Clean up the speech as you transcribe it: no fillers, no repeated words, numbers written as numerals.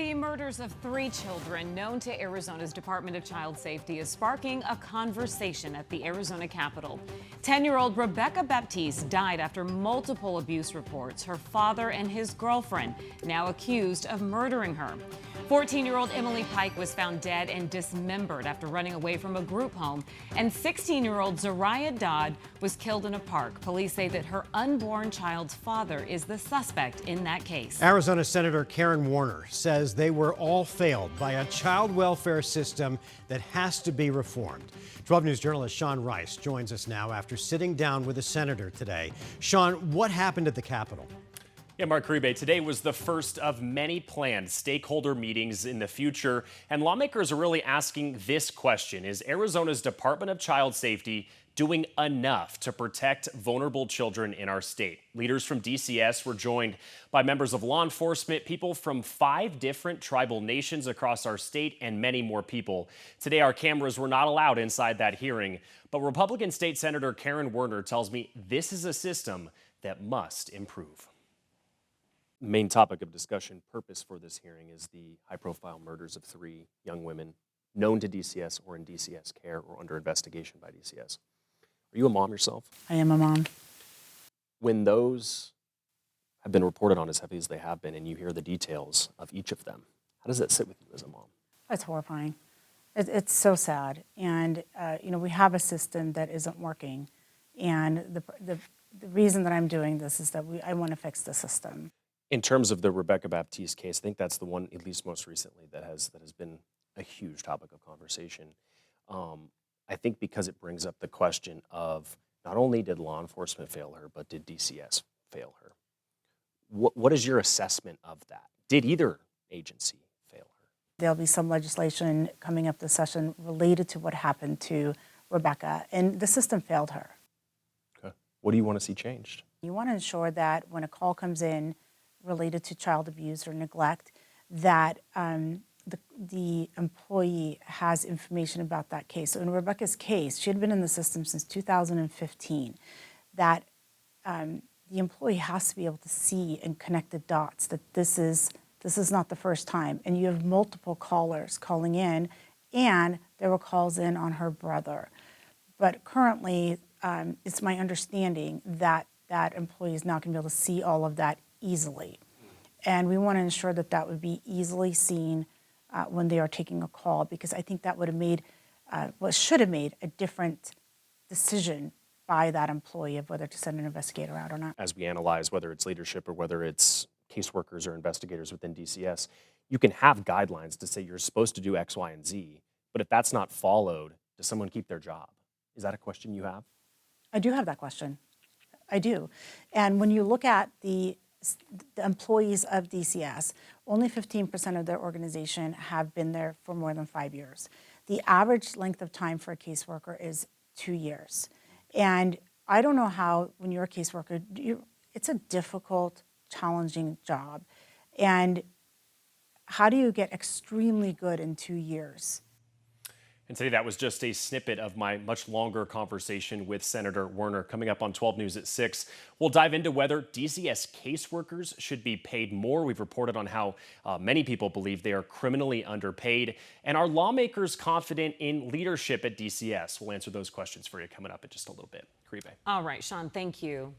The murders of 3 children known to Arizona's Department of Child Safety is sparking a conversation at the Arizona Capitol. 10-year-old Rebekah Baptiste died after multiple abuse reports. Her father and his girlfriend now accused of murdering her. 14-year-old Emily Pike was found dead and dismembered after running away from a group home. And 16-year-old Zariah Dodd was killed in a park. Police say that her unborn child's father is the suspect in that case. Arizona Senator Karen Warner says they were all failed by a child welfare system that has to be reformed. 12 News journalist Sean Rice joins us now after sitting down with the senator today. Sean, what happened at the Capitol? Yeah, Mark Rebekah, today was the first of many planned stakeholder meetings in the future, and lawmakers are really asking this question: is Arizona's Department of Child Safety doing enough to protect vulnerable children in our state? Leaders from DCS were joined by members of law enforcement, people from 5 different tribal nations across our state, and many more people. Today, our cameras were not allowed inside that hearing, but Republican State Senator Karen Warner tells me this is a system that must improve. Main topic of discussion, purpose for this hearing, is the high-profile murders of 3 young women known to DCS or in DCS care or under investigation by DCS. Are you a mom yourself? I am a mom. When those have been reported on as heavy as they have been, and you hear the details of each of them, how does that sit with you as a mom? It's horrifying. It's so sad. And, we have a system that isn't working. And the reason that I'm doing this is that I want to fix the system. In terms of the Rebekah Baptiste case, I think that's the one, at least most recently, that has been a huge topic of conversation. I think because it brings up the question of not only did law enforcement fail her, but did DCS fail her? What is your assessment of that? Did either agency fail her? There'll be some legislation coming up this session related to what happened to Rebekah, and the system failed her. Okay. What do you want to see changed? You want to ensure that when a call comes in related to child abuse or neglect, that the employee has information about that case. So in Rebekah's case, she had been in the system since 2015, that the employee has to be able to see and connect the dots, that this is not the first time. And you have multiple callers calling in, and there were calls in on her brother. But currently, it's my understanding that that employee is not going to be able to see all of that easily. And we want to ensure that that would be easily seen when they are taking a call, because I think that would have made, should have made a different decision by that employee of whether to send an investigator out or not. As we analyze whether it's leadership or whether it's caseworkers or investigators within DCS, you can have guidelines to say you're supposed to do X, Y, and Z, but if that's not followed, does someone keep their job? Is that a question you have? I do have that question. I do. And when you look at the employees of DCS, only 15% of their organization have been there for more than 5 years. The average length of time for a caseworker is 2 years. And I don't know how, when you're a caseworker, it's a difficult, challenging job. And how do you get extremely good in 2 years? And today, that was just a snippet of my much longer conversation with Senator Warner. Coming up on 12 News at 6, we'll dive into whether DCS caseworkers should be paid more. We've reported on how many people believe they are criminally underpaid. And are lawmakers confident in leadership at DCS? We'll answer those questions for you coming up in just a little bit. Rebekah. All right, Sean, thank you.